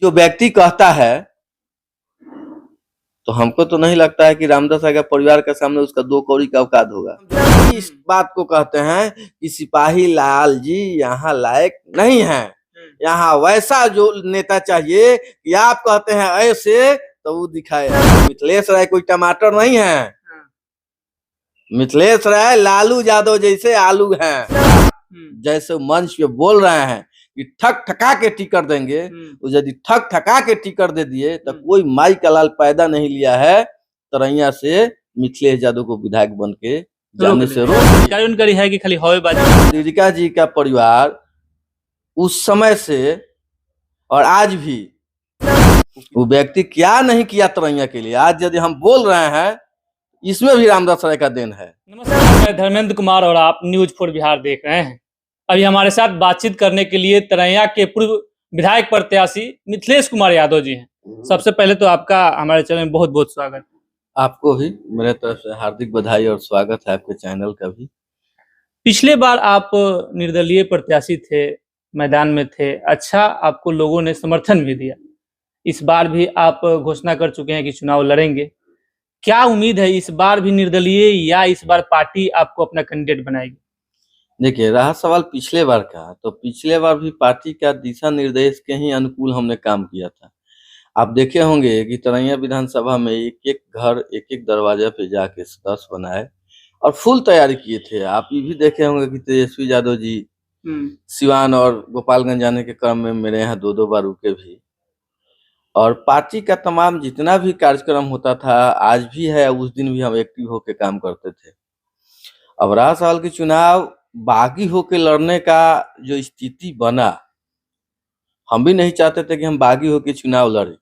जो व्यक्ति कहता है, तो हमको तो नहीं लगता है कि रामदास राय का परिवार के सामने उसका 2 कौड़ी का औकात होगा। इस बात को कहते हैं कि सिपाही लाल जी यहाँ लायक नहीं है, यहाँ वैसा जो नेता चाहिए कि आप कहते हैं ऐसे तो वो दिखाए। मिथिलेश राय कोई टमाटर नहीं है, मिथिलेश राय लालू यादव जैसे आलू हैं। जैसे मंच पे बोल रहे हैं कि ठक ठका के टिकट देंगे, तो यदि ठक ठका के टिकट दे दिए तो कोई माई का लाल पैदा नहीं लिया है तरैया से मिथिलेश यादव को विधायक बन के जाने से रोक है कि खाली हवेबाजी। दीपिका जी का परिवार उस समय से और आज भी वो व्यक्ति क्या नहीं किया तरैया के लिए, आज यदि हम बोल रहे हैं इसमें भी रामदास राय का देन है। नमस्कार, मैं धर्मेंद्र कुमार और आप न्यूज 4 बिहार देख रहे हैं। अभी हमारे साथ बातचीत करने के लिए तरैया के पूर्व विधायक प्रत्याशी मिथिलेश कुमार यादव जी हैं। सबसे पहले तो आपका हमारे चैनल में बहुत बहुत स्वागत। आपको भी मेरे तरफ से हार्दिक बधाई और स्वागत है आपके चैनल का भी। पिछले बार आप निर्दलीय प्रत्याशी थे, मैदान में थे, अच्छा आपको लोगों ने समर्थन भी दिया। इस बार भी आप घोषणा कर चुके हैं कि चुनाव लड़ेंगे। क्या उम्मीद है इस बार भी निर्दलीय या इस बार पार्टी आपको अपना कैंडिडेट बनाएगी? देखिए, रहा सवाल पिछले बार का, तो पिछले बार भी पार्टी का दिशा निर्देश के ही अनुकूल हमने काम किया था। आप देखे होंगे कि तरैया विधानसभा में एक एक घर, एक एक दरवाजे पे जाके सदस्य बनाए और फुल तैयारी किए थे। आप ये भी देखे होंगे कि तेजस्वी यादव जी सिवान और गोपालगंज जाने के क्रम में मेरे यहाँ 2-2 बार रुके भी, और पार्टी का तमाम जितना भी कार्यक्रम होता था आज भी है, उस दिन भी हम एक्टिव होकर काम करते थे। अब रहा सवाल की चुनाव बागी होकर लड़ने का जो स्थिति बना, हम भी नहीं चाहते थे कि हम बागी होकर चुनाव लड़े,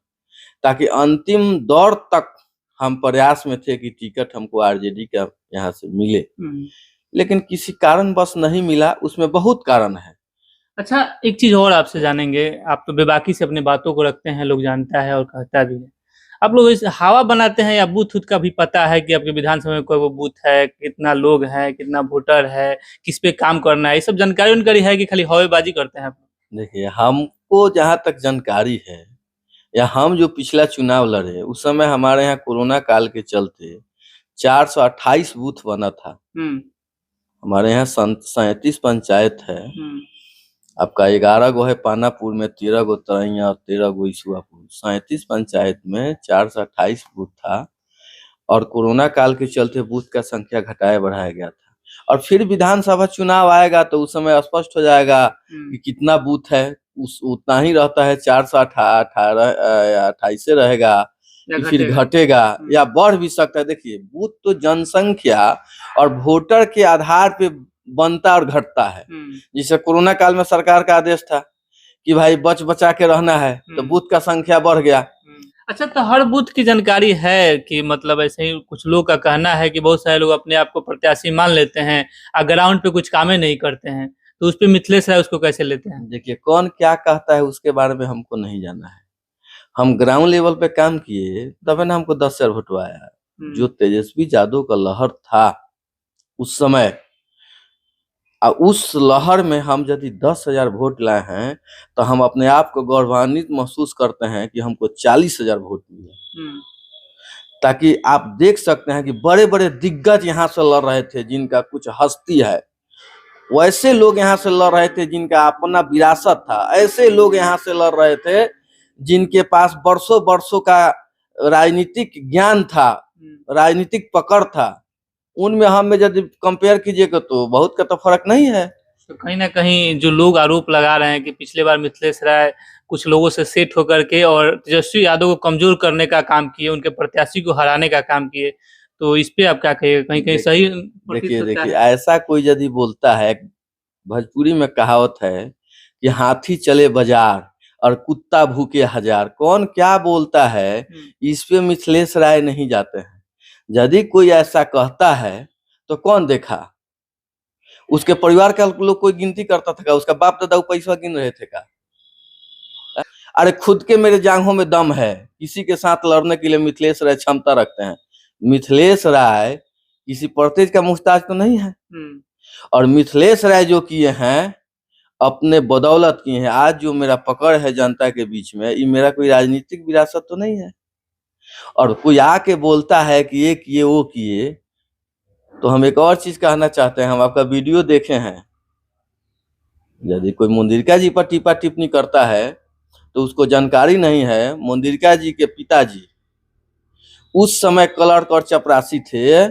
ताकि अंतिम दौर तक हम प्रयास में थे कि टिकट हमको आरजेडी का यहाँ से मिले, लेकिन किसी कारणवश नहीं मिला। उसमें बहुत कारण है। अच्छा, एक चीज और आपसे जानेंगे। आप तो बेबाकी से अपनी बातों को रखते हैं, लोग जानता है और कहता भी है। आप लोग इस हवा बनाते हैं या बूथ का भी पता है कि आपके विधानसभा में कोई वो बूथ है, कितना लोग है, कितना वोटर है, किस पे काम करना है, ये सब जानकारी है कि खाली हवेबाजी करते हैं? देखिए, हमको जहाँ तक जानकारी है या हम जो पिछला चुनाव लड़े उस समय हमारे यहाँ कोरोना काल के चलते 428 बूथ बना था। हमारे यहाँ 37 पंचायत है। आपका 11 गो है पानापुर में, 13 गो तरैया और 13 गो ईसुआपुर। 37 पंचायत में 428 बूथ था और कोरोना काल के चलते बूथ का संख्या घटाया बढ़ाया गया था। और फिर विधानसभा चुनाव आएगा तो उस समय स्पष्ट हो जाएगा कि कितना बूथ है, उतना ही रहता है, 428 रहेगा कि फिर घटेगा या बढ़ भी सकता है। देखिए, बूथ तो जनसंख्या और वोटर के आधार पे बनता और घटता है। जैसे कोरोना काल में सरकार का आदेश था कि भाई बचा के रहना है, तो बूथ का संख्या बढ़ गया। अच्छा, तो हर बूथ की जानकारी है कि मतलब ऐसे ही कुछ लोग का कहना है कि बहुत सारे लोग अपने आप को प्रत्याशी मान लेते हैं और ग्राउंड पे कुछ कामें नहीं करते हैं, तो उस पे मिथिलेश राय उसको कैसे लेते हैं? देखिए, कौन क्या कहता है उसके बारे में हमको नहीं जाना है। हम ग्राउंड लेवल पे काम किए तब ना हमको 10 हजार वोट आया। जो तेजस्वी यादव का लहर था उस समय, उस लहर में हम यदि 10,000 वोट लाए हैं तो हम अपने आप को गौरवान्वित महसूस करते हैं कि हमको 40,000 वोट मिले। ताकि आप देख सकते हैं कि बड़े बड़े दिग्गज यहाँ से लड़ रहे थे, जिनका कुछ हस्ती है, वैसे लोग यहाँ से लड़ रहे थे जिनका अपना विरासत था, ऐसे लोग यहाँ से लड़ रहे थे जिनके पास वर्षों वर्षों का राजनीतिक ज्ञान था, राजनीतिक पकड़ था। उनमें हमें यदि कंपेयर कीजिएगा तो बहुत का तो फर्क नहीं है। तो कहीं ना कहीं जो लोग आरोप लगा रहे हैं कि पिछले बार मिथिलेश राय कुछ लोगों से सेट होकर के और तेजस्वी यादव को कमजोर करने का काम किए, उनके प्रत्याशी को हराने का काम किए, तो इस पे आप क्या कहिएगा? कहीं कहीं सही? देखिए, ऐसा कोई यदि बोलता है, भोजपुरी में कहावत है कि हाथी चले बाजार और कुत्ता भूखे हजार। कौन क्या बोलता है इस पे मिथिलेश राय नहीं जाते हैं। यदि कोई ऐसा कहता है तो कौन देखा? उसके परिवार का लोग कोई गिनती करता था? उसका बाप दादा पैसा गिन रहे थे का? अरे खुद के मेरे जांघों में दम है, किसी के साथ लड़ने के लिए मिथिलेश राय क्षमता रखते हैं। मिथिलेश राय किसी परतेज का मुहताज तो नहीं है। और मिथिलेश राय जो किए हैं अपने बदौलत किए हैं। आज जो मेरा पकड़ है जनता के बीच में, ये मेरा कोई राजनीतिक विरासत तो नहीं है। और कोई आके बोलता है कि ये किए वो किए, तो हम एक और चीज कहना चाहते हैं। हम आपका वीडियो देखे हैं, यदि कोई मुंदिरका जी पर टीपा टिप्पणी करता है तो उसको जानकारी नहीं है। मुंदिरका जी के पिताजी उस समय क्लर्क और चपरासी थे,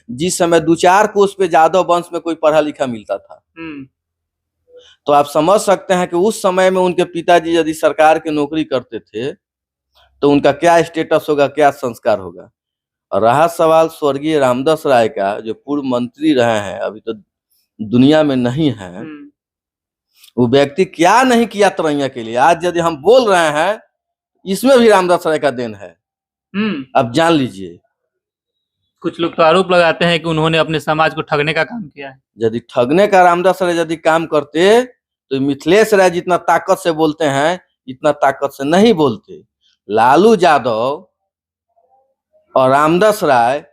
जिस समय 2-4 कोस पे यादव वंश में कोई पढ़ा लिखा मिलता था। तो आप समझ सकते हैं कि उस समय में उनके पिताजी यदि सरकार की नौकरी करते थे तो उनका क्या स्टेटस होगा, क्या संस्कार होगा। और रहा सवाल स्वर्गीय रामदास राय का, जो पूर्व मंत्री रहे हैं, अभी तो दुनिया में नहीं है, वो व्यक्ति क्या नहीं किया तरैया के लिए। आज यदि हम बोल रहे हैं, इसमें भी रामदास राय का देन है। अब जान लीजिए। कुछ लोग तो आरोप लगाते हैं कि उन्होंने अपने समाज को ठगने का काम किया है। यदि ठगने का रामदास राय यदि काम करते तो मिथिलेश राय जितना ताकत से बोलते हैं, इतना ताकत से नहीं बोलते। लालू यादव और रामदास राय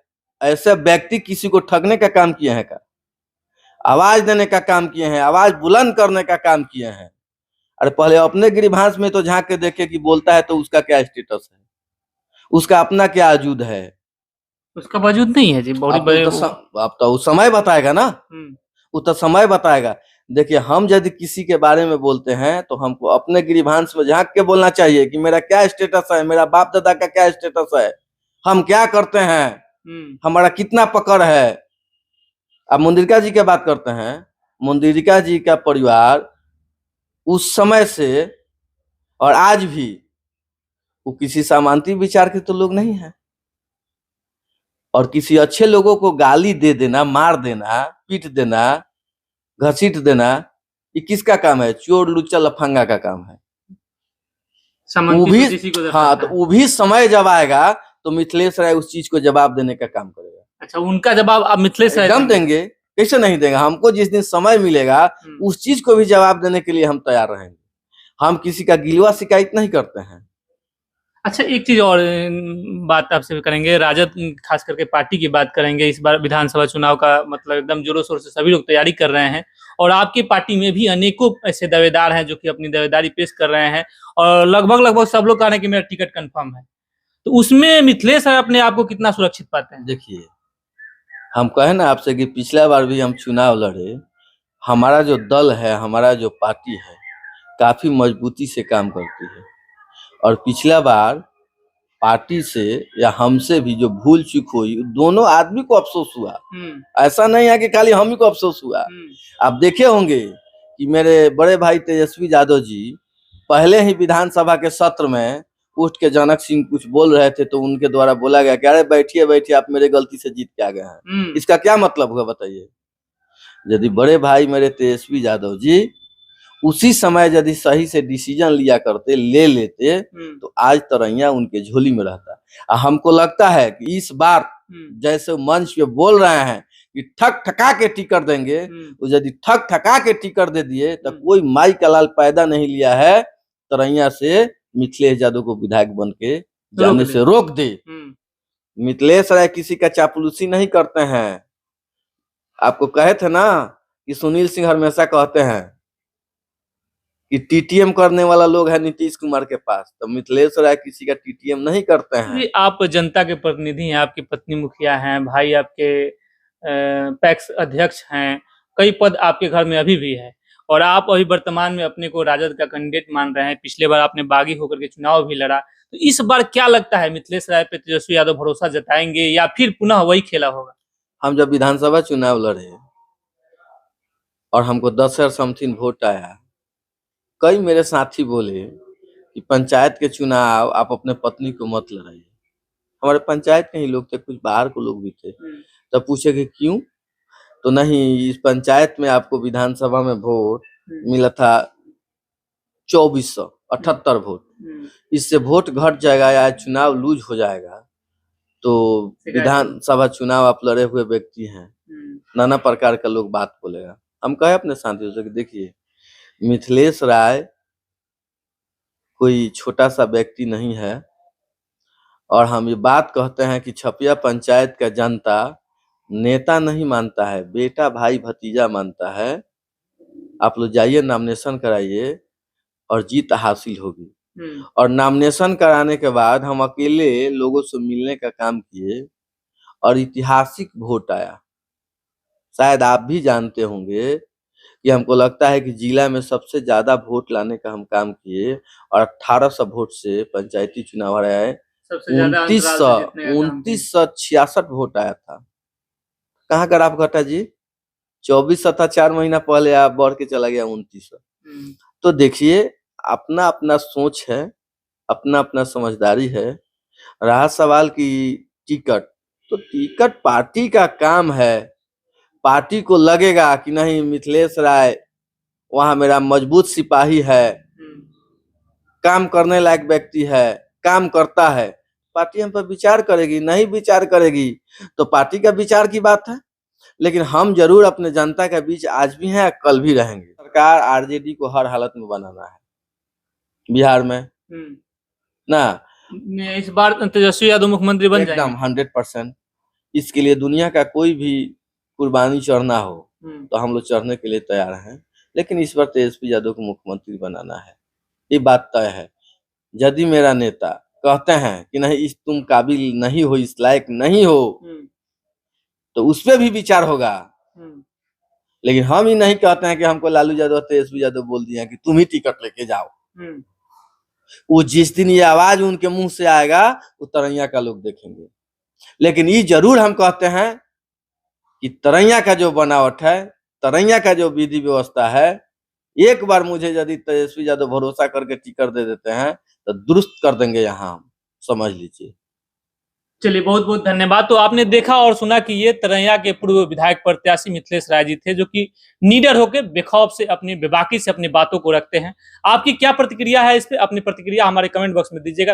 ऐसे व्यक्ति किसी को ठगने का काम किए हैं का? आवाज देने का काम किए हैं, आवाज बुलंद करने का काम किए हैं। अरे पहले अपने गिरिभांस में तो झांक के देखे कि बोलता है तो उसका क्या स्टेटस है, उसका अपना क्या वजूद है। उसका वजूद नहीं है जी। बहुत अब बड़े तो वो समय बताएगा ना, वो तो समय बताएगा। देखिए, हम यदि किसी के बारे में बोलते हैं तो हमको अपने गिरिभांस में झांक के बोलना चाहिए कि मेरा क्या स्टेटस है, मेरा बाप दादा का क्या स्टेटस है, हम क्या करते हैं, हमारा कितना पकड़ है। अब मुंदिरका जी की बात करते हैं। मुंदिरका जी का परिवार उस समय से और आज भी वो किसी सामंती विचार के तो लोग नहीं है। और किसी अच्छे लोगों को गाली दे देना, मार देना, पीट देना, घसीट देना, ये किसका काम है? चोर लुच्चा लफंगा का काम है। वो भी हाँ, तो वो भी समय जब आएगा तो मिथिलेश राय उस चीज को जवाब देने का काम करेगा। अच्छा, उनका जवाब आप मिथिलेश राय एकदम देंगे, कैसे नहीं देंगे। हमको जिस दिन समय मिलेगा उस चीज को भी जवाब देने के लिए हम तैयार रहेंगे। हम किसी का गिलवा शिकायत नहीं करते हैं। अच्छा, एक चीज और बात आपसे करेंगे। राजद खास करके पार्टी की बात करेंगे। इस बार विधानसभा चुनाव का मतलब एकदम जोरों शोर से सभी लोग तैयारी कर रहे हैं, और आपकी पार्टी में भी अनेकों ऐसे दावेदार हैं जो कि अपनी दावेदारी पेश कर रहे हैं, और लगभग सब लोग कह रहे हैं कि मेरा टिकट कंफर्म है। तो उसमें मिथिलेश राय अपने आप को कितना सुरक्षित पाते हैं? देखिए, हम कहे ना आपसे कि पिछला बार भी हम चुनाव लड़े, हमारा जो दल है, हमारा जो पार्टी है, काफी मजबूती से काम करती है। और पिछला बार पार्टी से या हमसे भी जो भूल चूक हुई, दोनों आदमी को अफसोस हुआ। ऐसा नहीं है कि खाली हम ही को अफसोस हुआ। आप देखे होंगे कि मेरे बड़े भाई तेजस्वी यादव जी पहले ही विधानसभा के सत्र में उठ के जनक सिंह कुछ बोल रहे थे, तो उनके द्वारा बोला गया कि अरे बैठिए बैठिए, आप मेरे गलती से जीत के आ गए हैं। इसका क्या मतलब हुआ बताइए? यदि बड़े भाई मेरे तेजस्वी यादव जी उसी समय यदि सही से डिसीजन लिया करते, ले लेते, तो आज तरैया उनके झोली में रहता। हमको लगता है कि इस बार जैसे मंच पे बोल रहे हैं कि ठक ठका के टिकट देंगे, तो यदि ठक ठका के टिकट दे दिए तो कोई माई का लाल पैदा नहीं लिया है तरैया से मिथिलेश यादव को विधायक बन के जाने से रोक दे। मिथिलेश राय किसी का चापलूसी नहीं करते हैं। आपको कहे थे ना कि सुनील सिंह हमेशा कहते हैं कि टीटीएम करने वाला लोग है नीतीश कुमार के पास, तो मिथिलेश राय किसी का टीटीएम नहीं करते हैं। आप जनता के प्रतिनिधि हैं, आपकी पत्नी मुखिया हैं, भाई आपके पैक्स अध्यक्ष हैं, कई पद आपके घर में अभी भी है, और आप अभी वर्तमान में अपने को राजद का कैंडिडेट मान रहे हैं। पिछले बार आपने बागी होकर के चुनाव भी लड़ा, तो इस बार क्या लगता है मिथिलेश राय पे तेजस्वी यादव भरोसा जताएंगे या फिर पुनः वही खेला होगा? हम जब विधानसभा चुनाव लड़े और हमको 10,000 समथिंग वोट आया, कई मेरे साथी बोले कि पंचायत के चुनाव आप अपने पत्नी को मत लड़ाइए। हमारे पंचायत के ही लोग थे, कुछ बाहर के लोग भी थे। तब पूछे कि क्यों? तो नहीं, इस पंचायत में आपको विधानसभा में वोट मिला था 2478 वोट, इससे वोट घट जाएगा या चुनाव लूज हो जाएगा। तो विधानसभा चुनाव आप लड़े हुए व्यक्ति हैं, नाना प्रकार का लोग बात बोलेगा। हम कहे अपने साथियों से कि देखिए, मिथिलेश राय कोई छोटा सा व्यक्ति नहीं है, और हम ये बात कहते हैं कि छपिया पंचायत का जनता नेता नहीं मानता है, बेटा भाई भतीजा मानता है। आप लोग जाइए, नॉमिनेशन कराइए और जीत हासिल होगी। हम्म, और नॉमिनेशन कराने के बाद हम अकेले लोगों से मिलने का काम किए और ऐतिहासिक वोट आया। शायद आप भी जानते होंगे कि हमको लगता है कि जिला में सबसे ज्यादा वोट लाने का हम काम किए और 1800 वोट से पंचायती चुनाव हराए। सबसे ज्यादा अंतराल से जीतने का काम किया। 2966 वोट आया था। कहाँ का राफ घटा जी? 24 था, 4 महीना पहले आप बढ़ के चला गया 2900। हम्म, तो देखिए, अपना अपना सोच है, अपना अपना समझदारी है। रहा सवाल की टिकट, तो टिकट पार्टी का काम है। पार्टी को लगेगा कि नहीं, मिथिलेश राय वहां मेरा मजबूत सिपाही है, हम्म, काम करने लायक व्यक्ति है, काम करता है, पार्टी हम पर विचार करेगी। नहीं विचार करेगी तो पार्टी का विचार की बात है। लेकिन हम जरूर अपने जनता के बीच आज भी हैं, कल भी रहेंगे। सरकार आरजेडी को हर हालत में बनाना है बिहार में ना, इस बार तेजस्वी यादव मुख्यमंत्री बन एकदम जाएंगे। 100%। इसके लिए दुनिया का कोई भी कुर्बानी चढ़ना हो तो हम लोग चढ़ने के लिए तैयार हैं। लेकिन इस बार तेजस्वी यादव को मुख्यमंत्री बनाना है, ये बात तय है। यदि मेरा नेता कहते हैं कि नहीं, इस तुम काबिल नहीं हो, इस लायक नहीं हो, तो उस पर भी विचार होगा। लेकिन हम ही नहीं कहते हैं कि हमको लालू यादव तेजस्वी यादव बोल दिया कि तुम ही टिकट लेके जाओ। वो जिस दिन ये आवाज उनके मुंह से आएगा, वो तरैया का लोग देखेंगे। लेकिन ये जरूर हम कहते हैं कि तरैया का जो बनावट है, तरैया का जो विधि व्यवस्था है, एक बार मुझे यदि तेजस्वी यादव भरोसा करके टिकट दे देते हैं तो दुरुस्त कर देंगे यहाँ हम, समझ लीजिए। चलिए, बहुत बहुत धन्यवाद। तो आपने देखा और सुना कि ये तरैया के पूर्व विधायक प्रत्याशी मिथिलेश राय जी थे, जो कि निडर होकर बेखौफ से, अपनी बेबाकी से अपनी बातों को रखते हैं। आपकी क्या प्रतिक्रिया है इस पे? अपनी प्रतिक्रिया हमारे कमेंट बॉक्स में दीजिएगा।